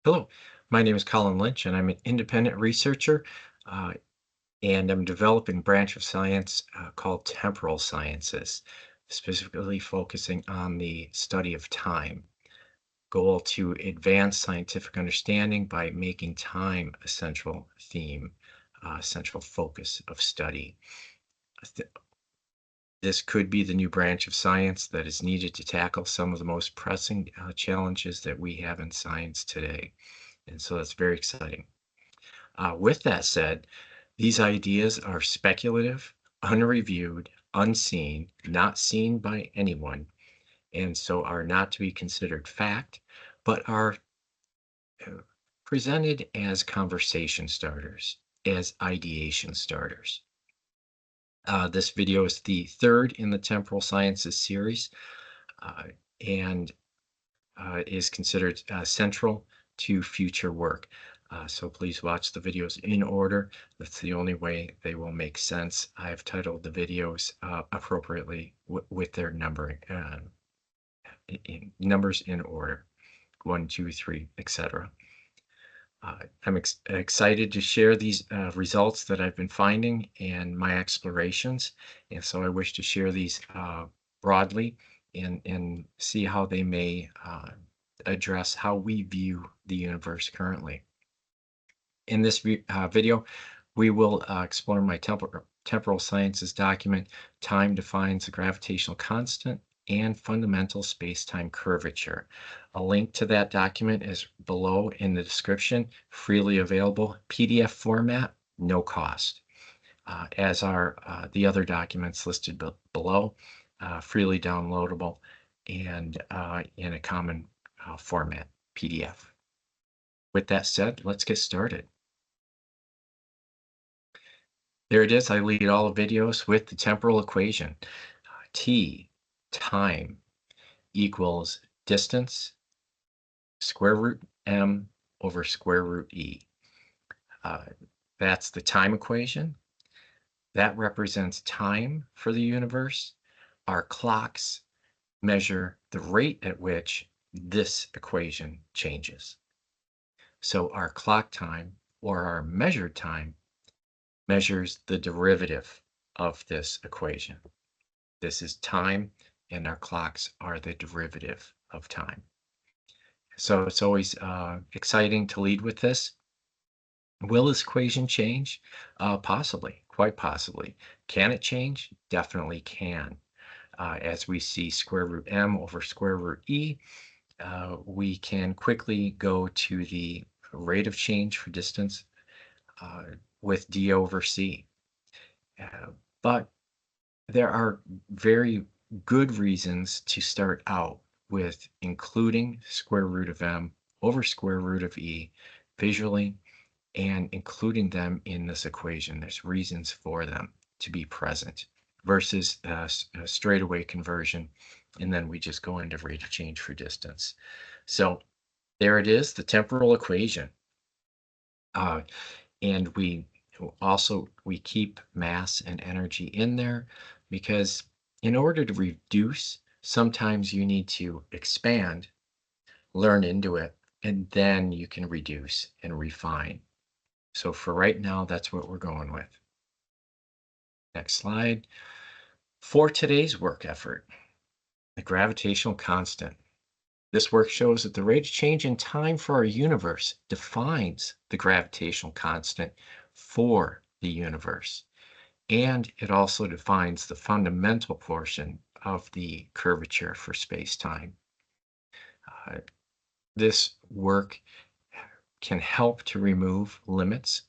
Hello, my name is Colin Lynch, and I'm an independent researcher, uh, and I'm developing a branch of science called Temporal Sciences, specifically focusing on the study of time. Goal to advance scientific understanding by making time a central theme, central focus of study. Th- This could be the new branch of science that is needed to tackle some of the most pressing challenges that we have in science today. And so that's very exciting. With that said, these ideas are speculative, unreviewed, unseen, not seen by anyone, and so are not to be considered fact, but are uh, presented as conversation starters, as ideation starters. This video is the third in the Temporal Sciences series uh, and is considered central to future work. So please watch the videos in order. That's the only way they will make sense. I've titled the videos appropriately with their numbering, in numbers in order, 1, 2, 3, etc. I'm excited to share these results that I've been finding and my explorations. And so I wish to share these broadly and see how they may address how we view the universe currently. In this video, we will explore my temporal sciences document, Time Defines the Gravitational Constant and Fundamental Spacetime Curvature. A link to that document is below in the description, freely available, PDF format, no cost, as are the other documents listed below, freely downloadable and in a common format, PDF. With that said, let's get started. There it is. I lead all videos with the temporal equation. T, time, equals distance, square root m over square root e. That's the time equation. That represents time for the universe. Our clocks measure the rate at which this equation changes. So our clock time, or our measured time, measures the derivative of this equation. This is time, and our clocks are the derivative of time. So it's always exciting to lead with this. Will this equation change? Possibly, quite possibly. Can it change? Definitely can. As we see square root m over square root e, we can quickly go to the rate of change for distance with d over c. But there are very good reasons to start out with including square root of m over square root of e visually and including them in this equation. There's reasons for them to be present versus a straightaway conversion, and then we just go into rate of change for distance. So there it is, the temporal equation. And we keep mass and energy in there because in order to reduce, sometimes you need to expand, learn into it, and then you can reduce and refine. So for right now, that's what we're going with. Next slide. For today's work effort, the gravitational constant. This work shows that the rate of change in time for our universe defines the gravitational constant for the universe. And it also defines the fundamental portion of the curvature for space-time. This work can help to remove limits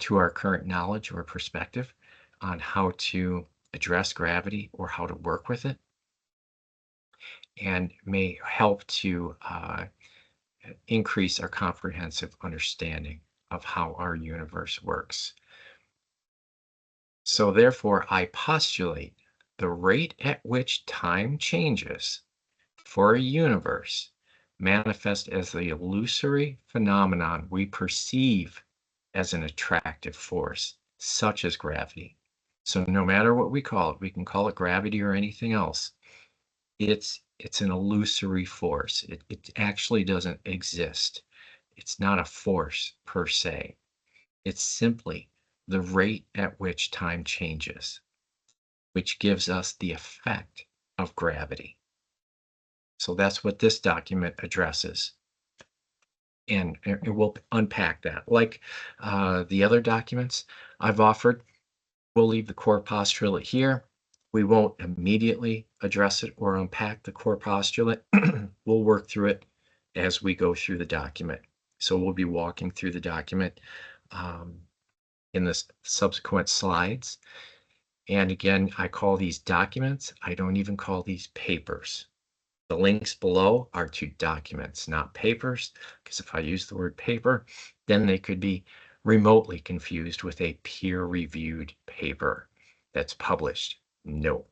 to our current knowledge or perspective on how to address gravity or how to work with it, and may help to increase our comprehensive understanding of how our universe works. So therefore, I postulate the rate at which time changes for a universe manifests as the illusory phenomenon we perceive as an attractive force, such as gravity. So no matter what we call it, we can call it gravity or anything else, it's an illusory force. It actually doesn't exist. It's not a force per se. It's simply the rate at which time changes, which gives us the effect of gravity. So that's what this document addresses. And we'll unpack that. Like the other documents I've offered, we'll leave the core postulate here. We won't immediately address it or unpack the core postulate. We'll work through it as we go through the document. So we'll be walking through the document in the subsequent slides. And again, I call these documents. I don't even call these papers. The links below are to documents, not papers, because if I use the word paper, then they could be remotely confused with a peer-reviewed paper that's published. No,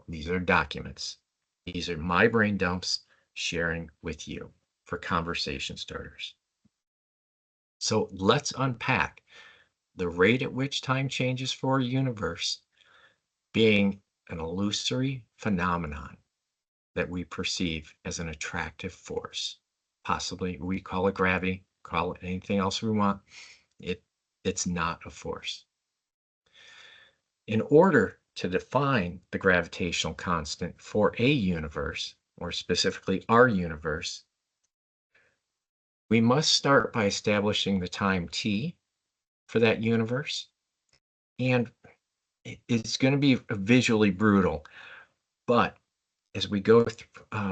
these are documents. These are my brain dumps sharing with you for conversation starters. So let's unpack the rate at which time changes for a universe being an illusory phenomenon that we perceive as an attractive force. Possibly we call it gravity, call it anything else we want. It's not a force. In order to define the gravitational constant for a universe, or specifically our universe, we must start by establishing the time t for that universe. And it's going to be visually brutal, but as we go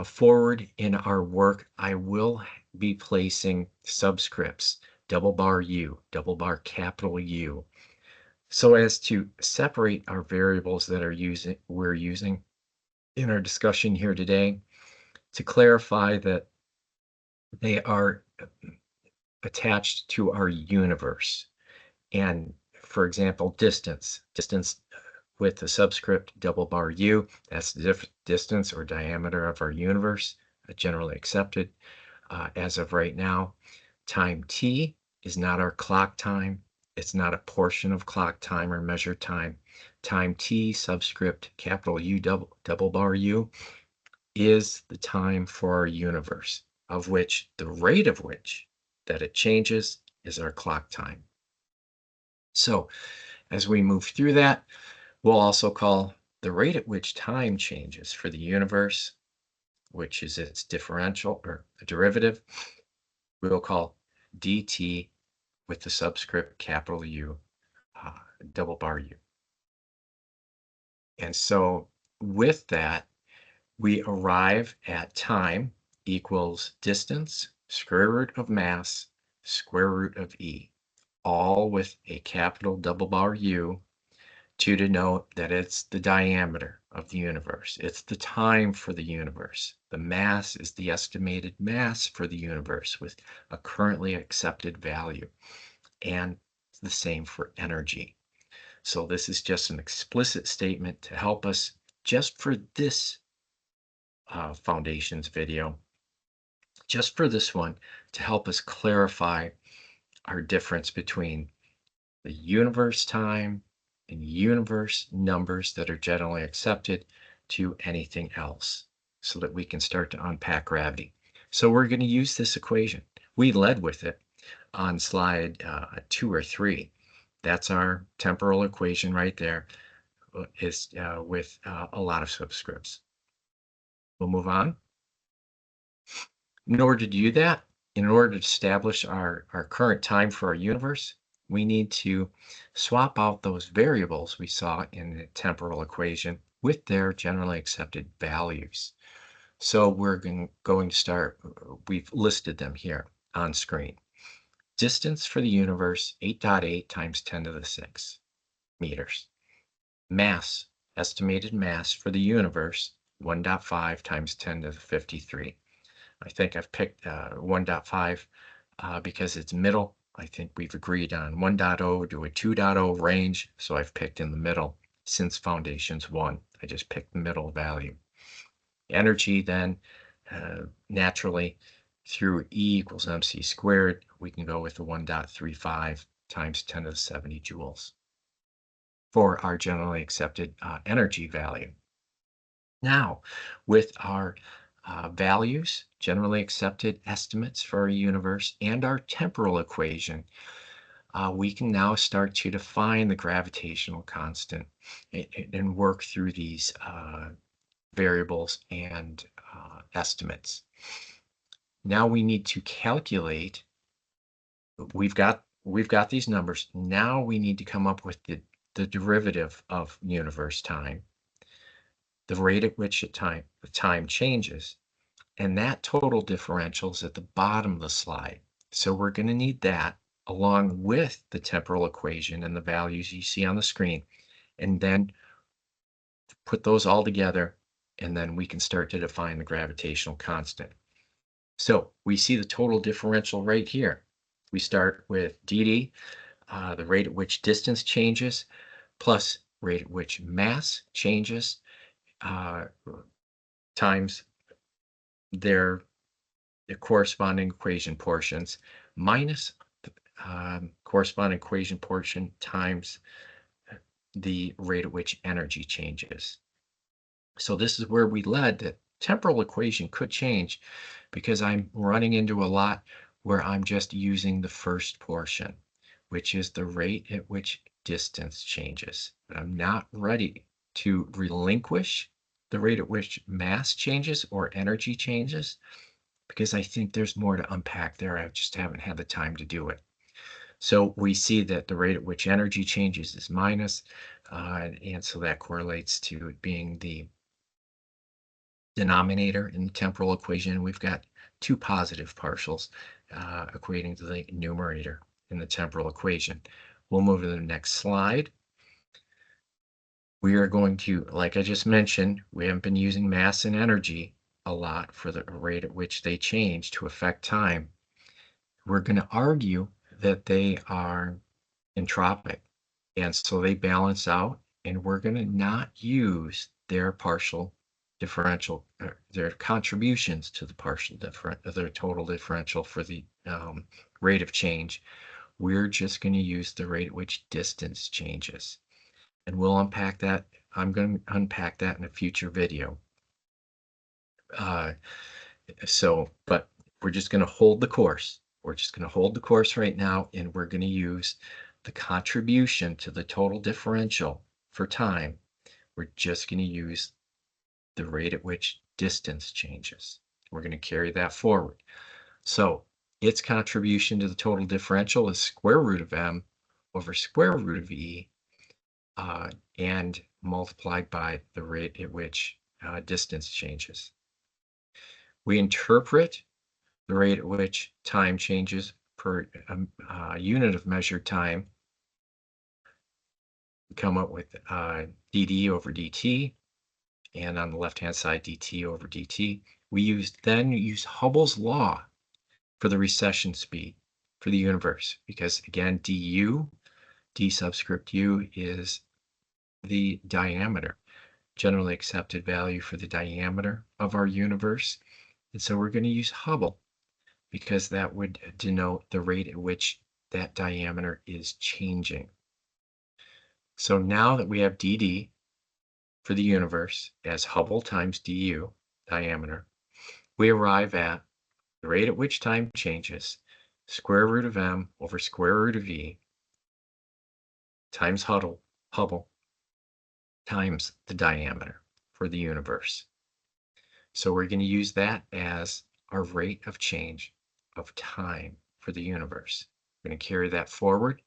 forward in our work, I will be placing subscripts, double bar U, double bar capital U, so as to separate our variables that we're using in our discussion here today, to clarify that they are attached to our universe. And for example, distance with the subscript double bar U, that's the distance or diameter of our universe, generally accepted as of right now. Time t is not our clock time. It's not a portion of clock time or measured time. Time t subscript capital U double bar U is the time for our universe, of which the rate of which that it changes is our clock time. So as we move through that, we'll also call the rate at which time changes for the universe, which is its differential or derivative, we'll call dt with the subscript capital U, double bar U. And so with that, we arrive at time equals distance, square root of mass, square root of E, all with a capital double bar U to denote that it's the diameter of the universe. It's the time for the universe. The mass is the estimated mass for the universe with a currently accepted value. And the same for energy. So this is just an explicit statement to help us just for this foundations video, just for this one, to help us clarify our difference between the universe time and universe numbers that are generally accepted to anything else, so that we can start to unpack gravity. So we're going to use this equation. We led with it on slide 2 or 3. That's our temporal equation right there, is with a lot of subscripts. We'll move on. In order to do that, in order to establish our current time for our universe, we need to swap out those variables we saw in the temporal equation with their generally accepted values. So we're going to start, we've listed them here on screen. Distance for the universe, 8.8 times 10 to the 6 meters. Mass, estimated mass for the universe, 1.5 times 10 to the 53. I think I've picked 1.5 because it's middle. I think we've agreed on 1.0 to a 2.0 range, so I've picked in the middle. Since foundations 1, I just picked the middle value. Energy then, naturally, through E equals mc squared, we can go with the 1.35 times 10 to the 70 joules for our generally accepted energy value. Now, with our values, generally accepted estimates for our universe, and our temporal equation, we can now start to define the gravitational constant and work through these variables and estimates. Now we need to calculate. We've got these numbers. Now we need to come up with the derivative of universe time, the rate at which the time changes, and that total differential is at the bottom of the slide. So we're going to need that along with the temporal equation and the values you see on the screen, and then put those all together, and then we can start to define the gravitational constant. So we see the total differential right here. We start with dd, the rate at which distance changes, plus rate at which mass changes, times their corresponding equation portions, minus corresponding equation portion times the rate at which energy changes. So this is where we led that temporal equation could change because I'm running into a lot where I'm just using the first portion, which is the rate at which distance changes. But I'm not ready to relinquish the rate at which mass changes or energy changes because I think there's more to unpack there. I just haven't had the time to do it. So we see that the rate at which energy changes is minus, and so that correlates to it being the denominator in the temporal equation. We've got two positive partials equating to the numerator in the temporal equation. We'll move to the next slide. We are going to, like I just mentioned, we haven't been using mass and energy a lot for the rate at which they change to affect time. We're going to argue that they are entropic, and so they balance out, and we're going to not use their partial differential, their contributions to the their total differential for the rate of change. We're just going to use the rate at which distance changes, and we'll unpack that. I'm going to unpack that in a future video. But we're just going to hold the course. We're just going to hold the course right now, and we're going to use the contribution to the total differential for time. We're just going to use the rate at which distance changes. We're going to carry that forward. So its contribution to the total differential is square root of m over square root of e, and multiplied by the rate at which distance changes. We interpret the rate at which time changes per unit of measured time. We come up with dd over dt, and on the left-hand side, dt over dt. We then use Hubble's law for the recession speed for the universe, because again, du, d subscript u, is the diameter, generally accepted value for the diameter of our universe. And so we're going to use Hubble because that would denote the rate at which that diameter is changing. So now that we have dd for the universe as Hubble times du, diameter, we arrive at the rate at which time changes, square root of m over square root of e, times Hubble times the diameter for the universe. So we're going to use that as our rate of change of time for the universe. We're going to carry that forward.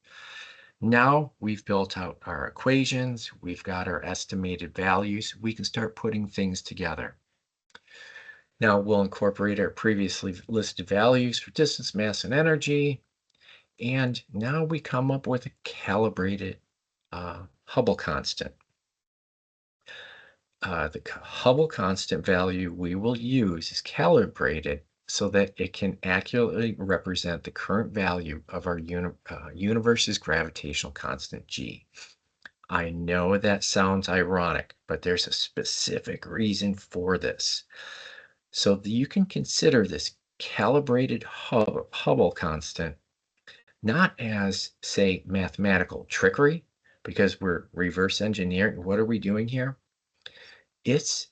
Now we've built out our equations, we've got our estimated values, we can start putting things together. Now we'll incorporate our previously listed values for distance, mass, and energy, and now we come up with a calibrated Hubble constant. The Hubble constant value we will use is calibrated so that it can accurately represent the current value of our universe's gravitational constant, g. I know that sounds ironic, but there's a specific reason for this. So you can consider this calibrated Hubble constant not as, say, mathematical trickery, because we're reverse engineering. What are we doing here? It's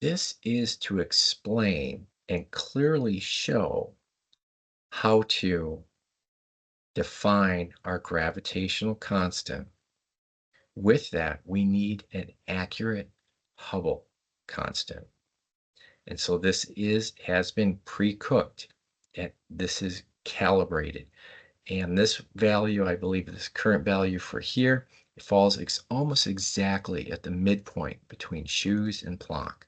This is to explain and clearly show how to define our gravitational constant. With that, we need an accurate Hubble constant. And so has been pre-cooked, and this is calibrated. And this value, I believe this current value for here, it falls almost exactly at the midpoint between shoes and Planck.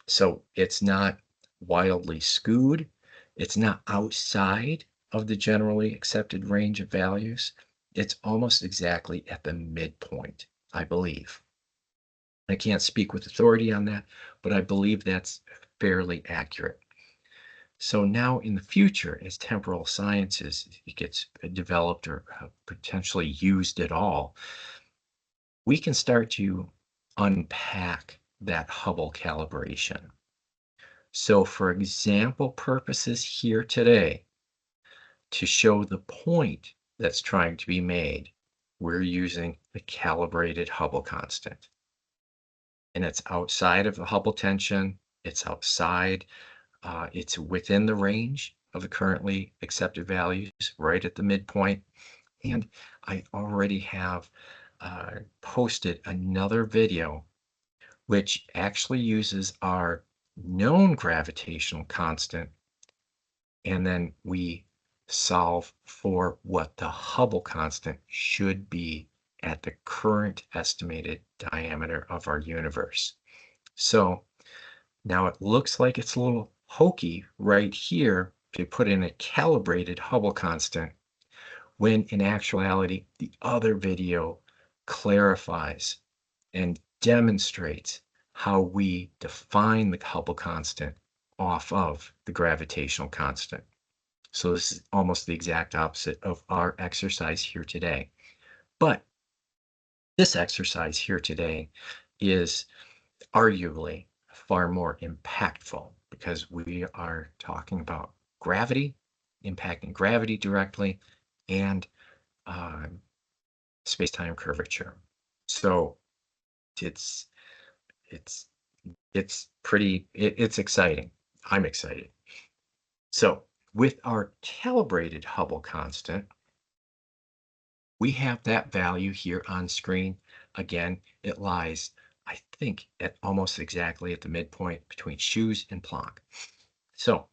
So it's not wildly skewed. It's not outside of the generally accepted range of values. It's almost exactly at the midpoint, I believe. I can't speak with authority on that, but I believe that's fairly accurate. So now in the future, as temporal sciences it gets developed or potentially used at all, we can start to unpack that Hubble calibration. So for example purposes here today, to show the point that's trying to be made, we're using the calibrated Hubble constant. And it's outside of the Hubble tension, it's outside, it's within the range of the currently accepted values, right at the midpoint. And I already have posted another video which actually uses our known gravitational constant, and then we solve for what the Hubble constant should be at the current estimated diameter of our universe. So now it looks like it's a little hokey right here to put in a calibrated Hubble constant, when in actuality, the other video clarifies and demonstrates how we define the Hubble constant off of the gravitational constant. So this is almost the exact opposite of our exercise here today. But this exercise here today is arguably far more impactful because we are talking about gravity, impacting gravity directly, and space-time curvature. So it's it's it's exciting. I'm excited. So with our calibrated Hubble constant, we have that value here on screen. Again, it lies, I think, at almost exactly at the midpoint between shoes and Planck. So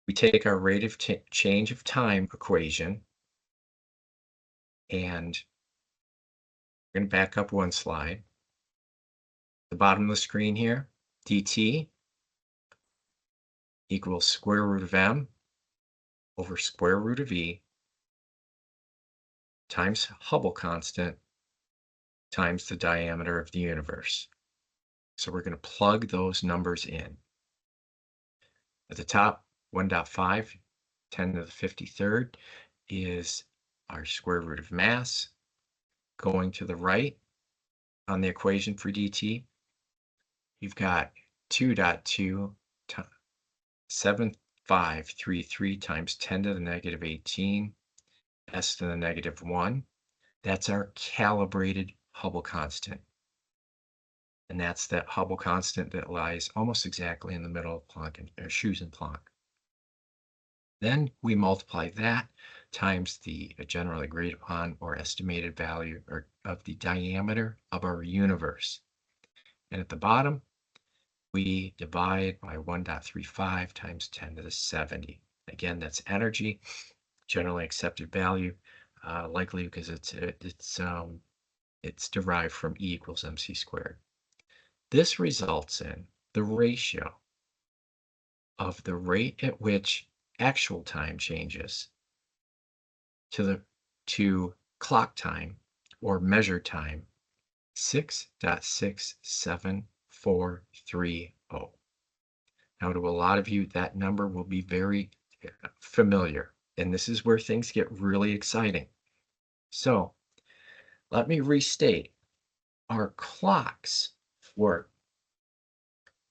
we take our rate of change of time equation, and we're going to back up one slide. The bottom of the screen here, dt equals square root of m over square root of e times Hubble constant times the diameter of the universe. So we're going to plug those numbers in. At the top, 1.5, 10 to the 53rd is our square root of mass. Going to the right on the equation for dt, you've got 2.2 7533 times 10 to the negative 18 s to the negative 1. That's our calibrated Hubble constant. And that's that Hubble constant that lies almost exactly in the middle of Planck and shoes and Planck. Then we multiply that times the generally agreed upon or estimated value of the diameter of our universe. And at the bottom, we divide by 1.35 times 10 to the 70. Again, that's energy, generally accepted value, likely because it's derived from E equals mc squared. This results in the ratio of the rate at which actual time changes to clock time or measured time, 6.67430. Now, to a lot of you, that number will be very familiar, and this is where things get really exciting. So let me restate. Our clocks for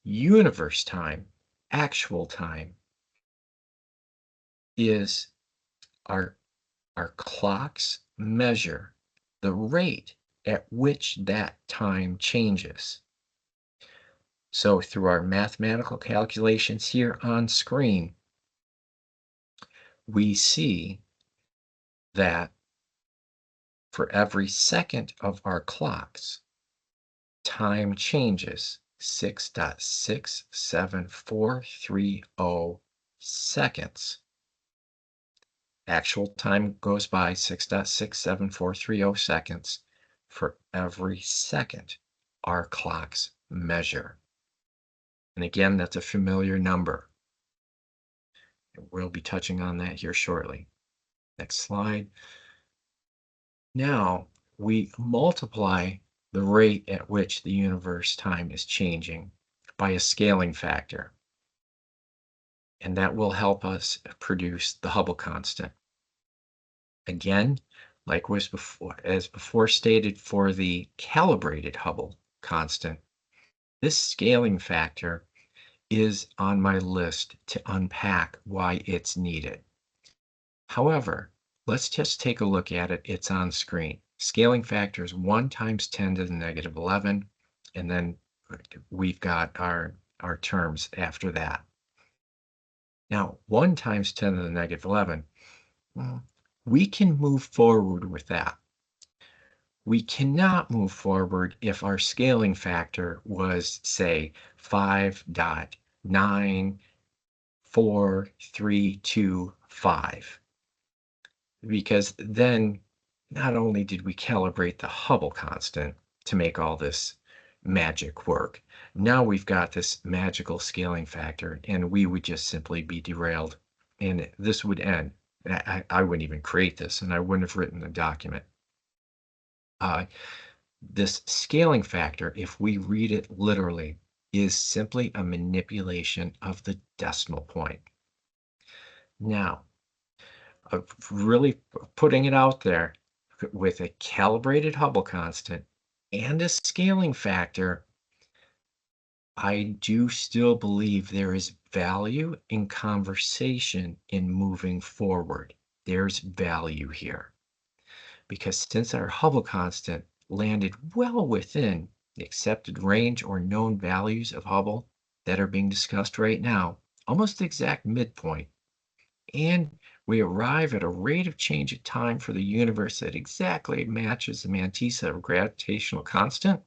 universe time, actual time, is our clocks measure the rate at which that time changes. So through our mathematical calculations here on screen, we see that for every second of our clocks, time changes 6.67430 seconds. Actual time goes by 6.67430 seconds for every second our clocks measure. And again, that's a familiar number. We'll be touching on that here shortly. Next slide. Now we multiply the rate at which the universe time is changing by a scaling factor. And that will help us produce the Hubble constant. Again, like was before stated for the calibrated Hubble constant, this scaling factor is on my list to unpack why it's needed. However, let's just take a look at it. It's on screen. Scaling factor is 1 times 10 to the negative 11, and then we've got our terms after that. Now, 1 times 10 to the negative 11, well, we can move forward with that. We cannot move forward if our scaling factor was, say, 5.94325, because then not only did we calibrate the Hubble constant to make all this magic work, now we've got this magical scaling factor, and we would just simply be derailed, and this would end. I wouldn't even create this, and I wouldn't have written the document. This scaling factor, if we read it literally, is simply a manipulation of the decimal point. Now, really putting it out there, with a calibrated Hubble constant and a scaling factor, I do still believe there is value in conversation in moving forward. There's value here. Because since our Hubble constant landed well within the accepted range or known values of Hubble that are being discussed right now, almost the exact midpoint, and we arrive at a rate of change of time for the universe that exactly matches the mantissa of gravitational constant,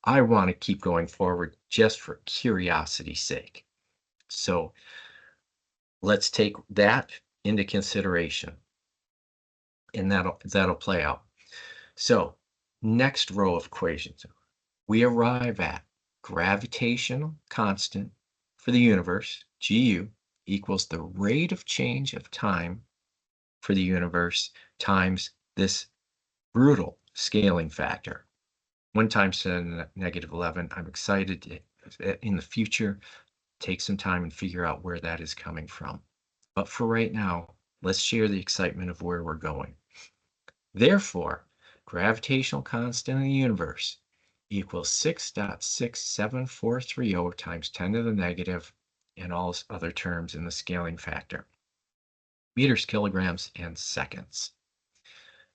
I want to keep going forward just for curiosity's sake. So let's take that into consideration, and that'll play out. So next row of equations, we arrive at gravitational constant for the universe, GU, equals the rate of change of time for the universe times this brutal scaling factor. 1 times 10 to the negative 11. I'm excited to, in the future, take some time and figure out where that is coming from. But for right now, let's share the excitement of where we're going. Therefore, gravitational constant in the universe equals 6.67430 times 10 to the negative, and all other terms in the scaling factor. Meters, kilograms, and seconds.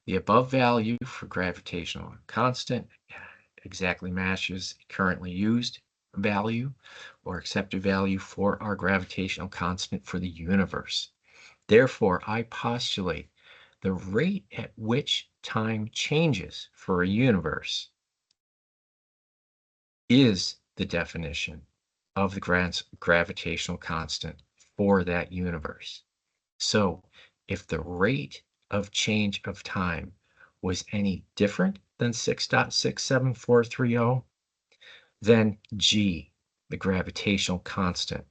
The above value for gravitational constant exactly matches currently used value or accepted value for our gravitational constant for the universe. Therefore, I postulate the rate at which time changes for a universe is the definition of the gravitational constant for that universe. So if the rate of change of time was any different than 6.67430, then G, the gravitational constant,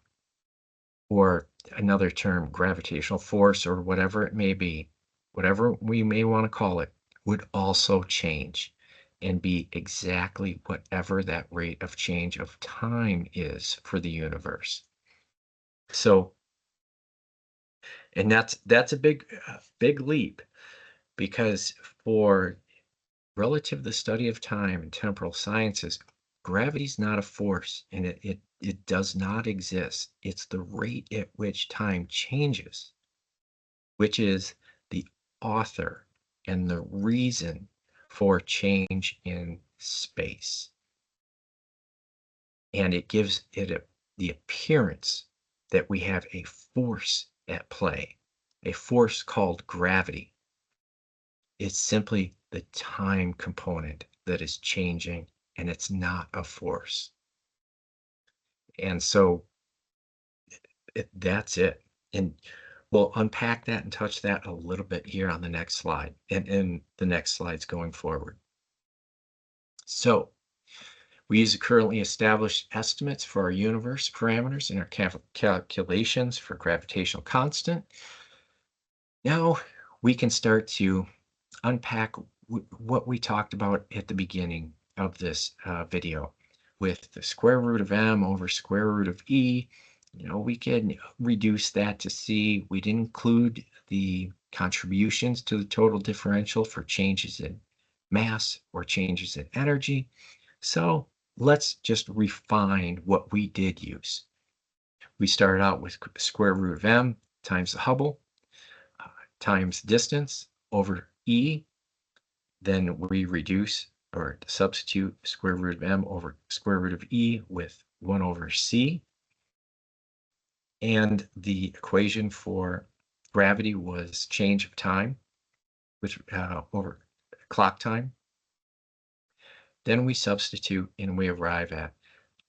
or another term, gravitational force, or whatever it may be, whatever we may want to call it, would also change and be exactly whatever that rate of change of time is for the universe. So, and that's a big leap, because for relative to the study of time and temporal sciences, gravity is not a force, and it does not exist. It's the rate at which time changes, which is the author and the reason for change in space. and it gives it the appearance that we have a force at play, a force called gravity. It's simply the time component that is changing, and it's not a force. And so that's it. And we'll unpack that and touch that a little bit here on the next slide and in the next slides going forward. So we use the currently established estimates for our universe parameters in our calculations for gravitational constant. Now we can start to unpack what we talked about at the beginning of this video with the square root of m over square root of e. We can reduce that to c. We didn't include the contributions to the total differential for changes in mass or changes in energy. So let's just refine what we did use. We started out with square root of m times the Hubble times distance over e. Then we reduce or substitute square root of m over square root of e with 1 over c. And the equation for gravity was change of time with over clock time. Then we substitute and we arrive at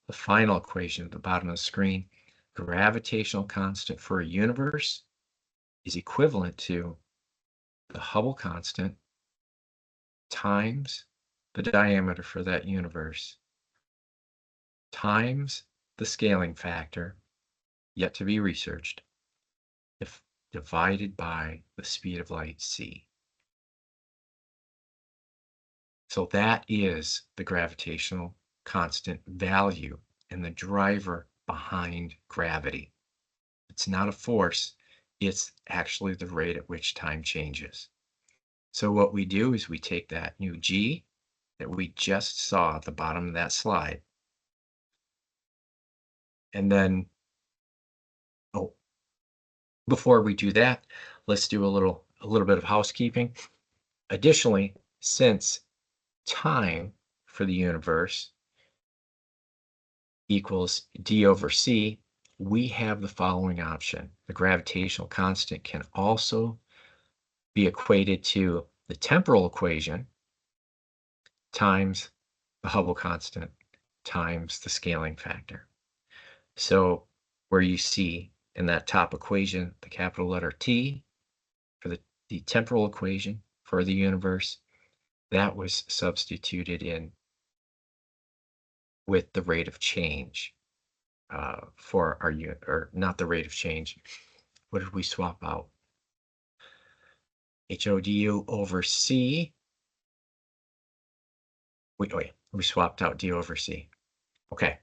the final equation at the bottom of the screen. Gravitational constant for a universe is equivalent to the Hubble constant times the diameter for that universe times the scaling factor, yet to be researched, if divided by the speed of light, c. So that is the gravitational constant value and the driver behind gravity. It's not a force, it's actually the rate at which time changes. So what we do is we take that new g that we just saw at the bottom of that slide, and then, before we do that, let's do a little bit of housekeeping. Additionally, since time for the universe equals d over c, we have the following option. The gravitational constant can also be equated to the temporal equation times the Hubble constant times the scaling factor. So where you see in that top equation the capital letter T for the temporal equation for the universe, that was substituted in with the rate of change for our unit, or not the rate of change. What did we swap out? HODU over C. We swapped out D over C. Okay.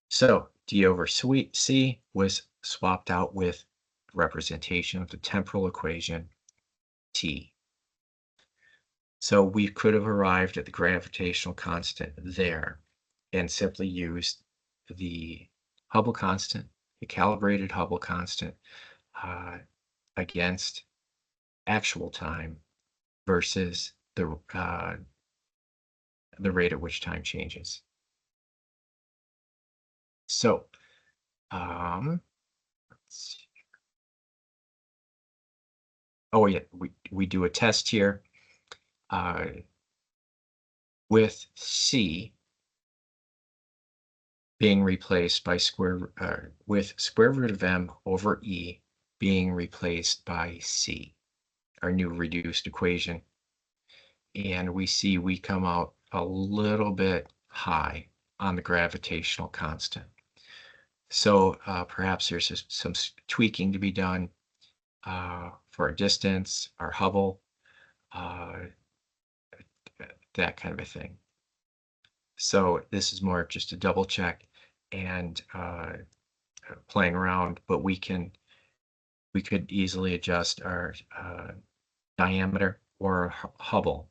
So D over C was swapped out with representation of the temporal equation T. So we could have arrived at the gravitational constant there and simply used the Hubble constant, the calibrated Hubble constant, against actual time versus the rate at which time changes. So, let's see. Oh yeah, we do a test here with C being replaced by with square root of m over e being replaced by c, our new reduced equation. And we see we come out a little bit high on the gravitational constant. So perhaps there's some tweaking to be done for our distance, our Hubble, that kind of a thing. So this is more just a double check and playing around, but we could easily adjust our diameter or Hubble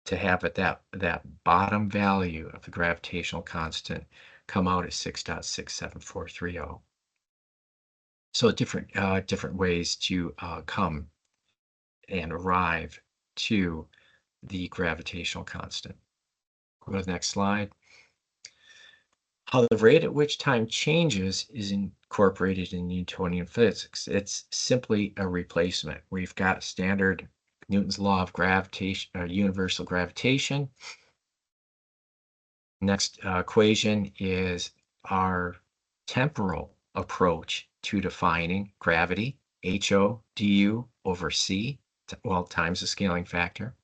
to have it that bottom value of the gravitational constant come out at 6.67430. So different ways to come and arrive to the gravitational constant. Go to the next slide. How the rate at which time changes is incorporated in Newtonian physics. It's simply a replacement. We've got standard Newton's law of gravitation, universal gravitation. Next equation is our temporal approach to defining gravity, HO du over C, well, times the scaling factor.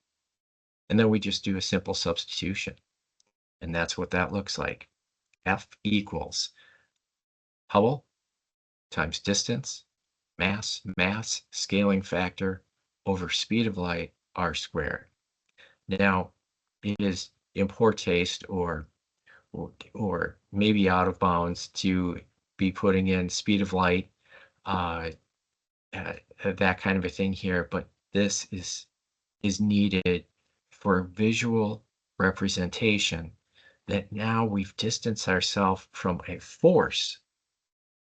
And then we just do a simple substitution. And that's what that looks like. F equals Hubble times distance, mass, scaling factor over speed of light, r squared. Now, it is in poor taste or maybe out of bounds to be putting in speed of light, uh, that kind of a thing here, but this is needed for visual representation that now we've distanced ourselves from a force,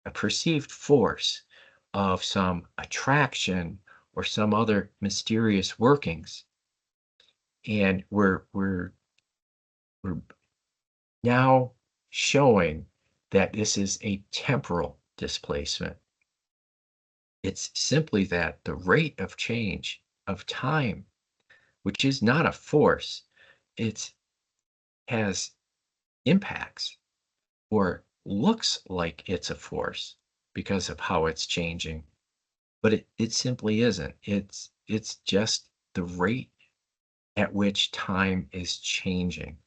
a perceived force of some attraction or some other mysterious workings, and we're now showing that this is a temporal displacement. It's simply that the rate of change of time, which is not a force, it has impacts or looks like it's a force because of how it's changing, but it simply isn't. It's just the rate at which time is changing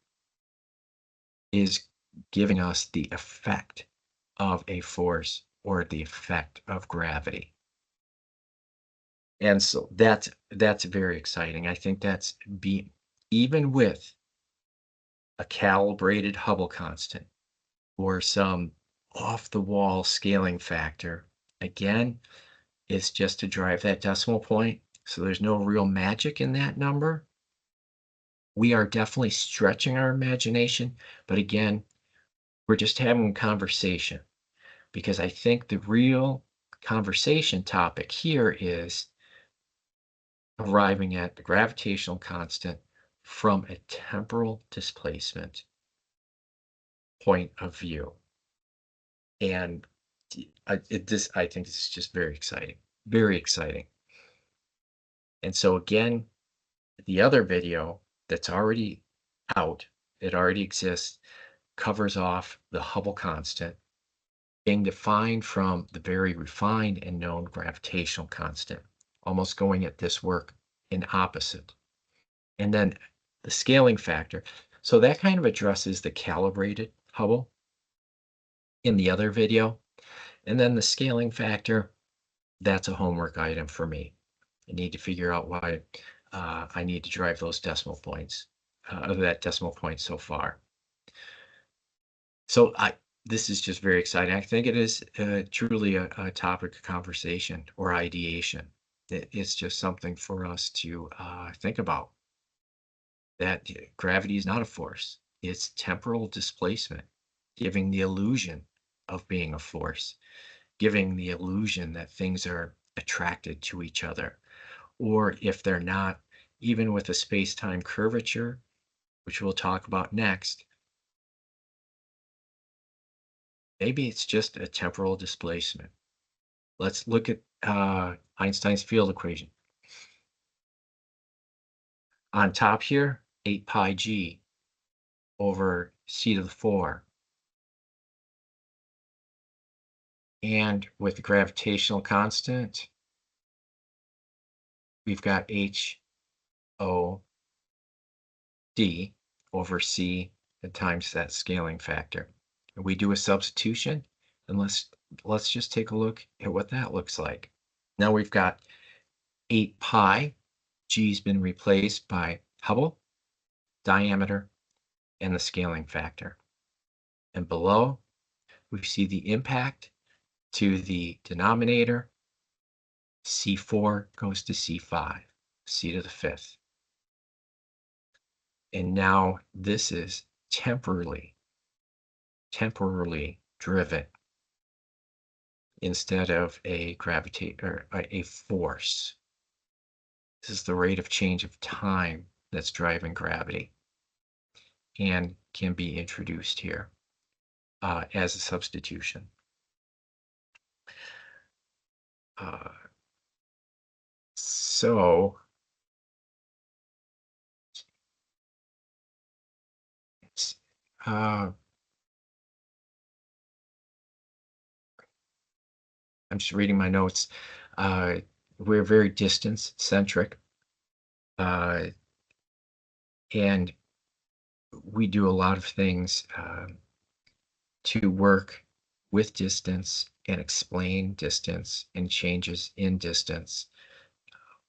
is giving us the effect of a force or the effect of gravity. And so that's very exciting. I think that's even with a calibrated Hubble constant or some off the wall scaling factor. Again, it's just to drive that decimal point. So there's no real magic in that number. We are definitely stretching our imagination, but again, we're just having a conversation because I think the real conversation topic here is arriving at the gravitational constant from a temporal displacement point of view. And I think this is just very exciting, very exciting. And so again, the other video that's already out, it already exists, covers off the Hubble constant being defined from the very refined and known gravitational constant, almost going at this work in opposite. And then the scaling factor. So that kind of addresses the calibrated Hubble in the other video. And then the scaling factor, that's a homework item for me. I need to figure out why I need to drive those decimal points, that decimal point so far. So this is just very exciting. I think it is truly a topic of conversation or ideation. It's just something for us to think about. That gravity is not a force. It's temporal displacement, giving the illusion of being a force, giving the illusion that things are attracted to each other. Or if they're not, even with a space-time curvature, which we'll talk about next, maybe it's just a temporal displacement. Let's look at Einstein's field equation. On top here, 8 pi g over c to the 4. And with the gravitational constant, we've got h o d over c and times that scaling factor. And we do a substitution, and let's just take a look at what that looks like. Now we've got 8 pi, g's been replaced by Hubble, diameter, and the scaling factor. And below, we see the impact to the denominator. C4 goes to C5, C to the 5th. And now this is temporally driven instead of a a force. This is the rate of change of time that's driving gravity and can be introduced here. as a substitution. Uh, so uh, I'm just reading my notes. Uh, we're very distance centric, uh, and we do a lot of things to work with distance and explain distance and changes in distance,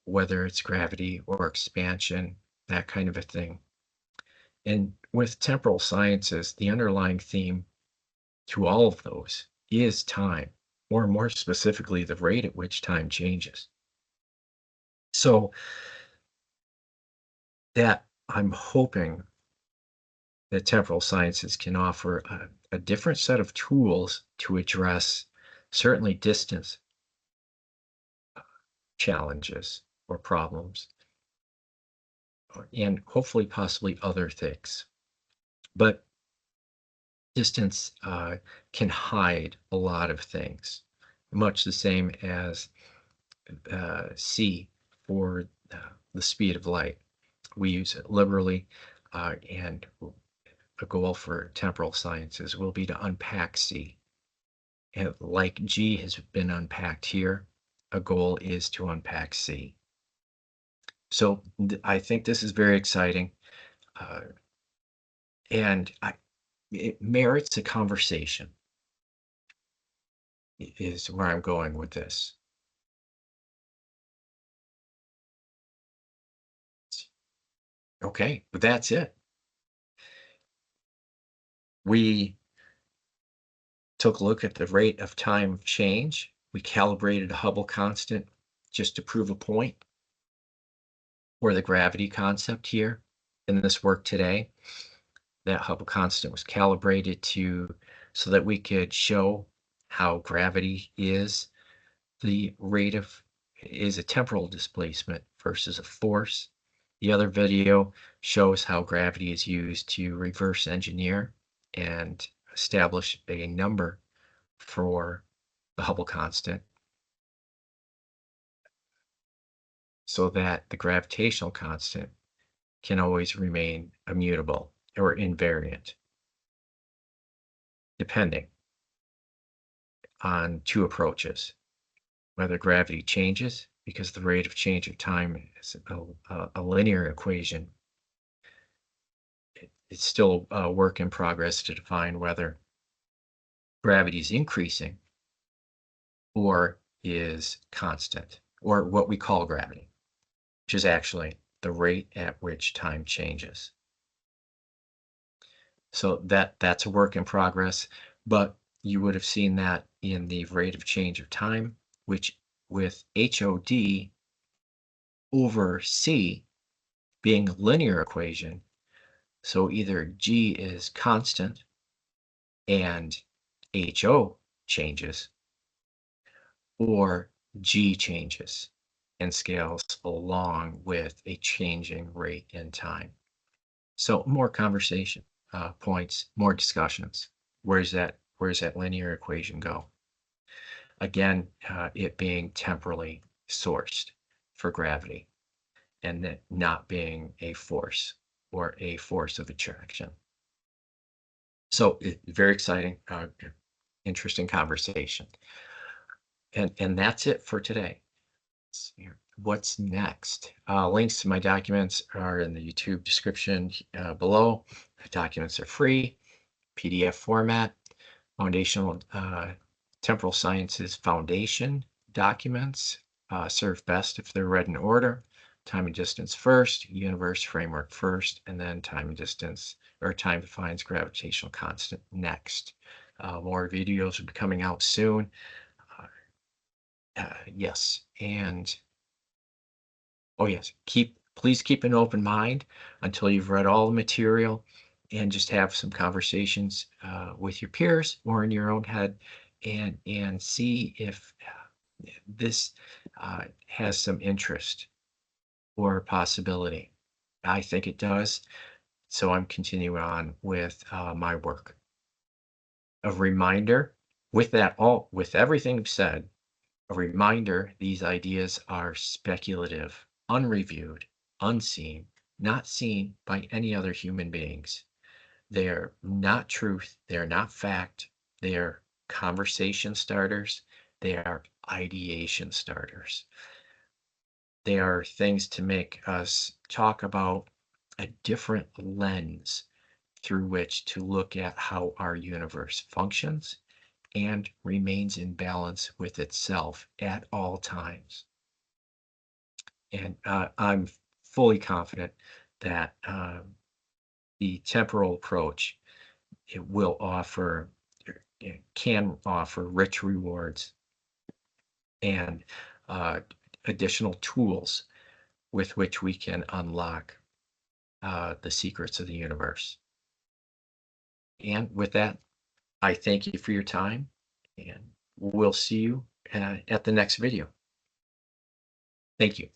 whether it's gravity or expansion, that kind of a thing. And with temporal sciences, the underlying theme to all of those is time, or more specifically, the rate at which time changes. So that I'm hoping that temporal sciences can offer a different set of tools to address certainly distance challenges or problems, and hopefully possibly other things. But distance can hide a lot of things, much the same as c for the speed of light. We use it liberally, and a goal for temporal sciences will be to unpack c. And like g has been unpacked here, a goal is to unpack c. So I think this is very exciting, uh, and it merits a conversation, is where I'm going with this. Okay, but that's it. We took a look at the rate of time of change. We calibrated a Hubble constant just to prove a point, or the gravity concept here in this work today. That Hubble constant was calibrated so that we could show how gravity is a temporal displacement versus a force. The other video shows how gravity is used to reverse engineer and establish a number for the Hubble constant so that the gravitational constant can always remain immutable or invariant, depending on two approaches: whether gravity changes because the rate of change of time is a linear equation. It's still a work in progress to define whether gravity is increasing or is constant, or what we call gravity, which is actually the rate at which time changes. So that's a work in progress, but you would have seen that in the rate of change of time, which with HOD over C being a linear equation, so either G is constant and HO changes, or G changes and scales along with a changing rate in time. So more conversation points, more discussions. Where's that linear equation go? Again, it being temporally sourced for gravity, and that not being a force or a force of attraction. So very exciting, interesting conversation. And that's it for today. What's next? Links to my documents are in the YouTube description below. The documents are free, PDF format. Foundational Temporal Sciences Foundation documents serve best if they're read in order. Time and distance first, universe framework first, and then time and distance, or time defines gravitational constant next. More videos will be coming out soon. Yes, and oh yes, please keep an open mind until you've read all the material, and just have some conversations with your peers or in your own head, and see if this has some interest or possibility. I think it does, so I'm continuing on with my work. A reminder with everything we've said, a reminder these ideas are speculative, unreviewed, unseen, not seen by any other human beings. They are not truth, they are not fact, they are conversation starters, they are ideation starters. They are things to make us talk about a different lens through which to look at how our universe functions and remains in balance with itself at all times. And I'm fully confident that the temporal approach it will offer, it can offer rich rewards and uh, additional tools with which we can unlock the secrets of the universe. And with that, I thank you for your time, and we'll see you at the next video. Thank you.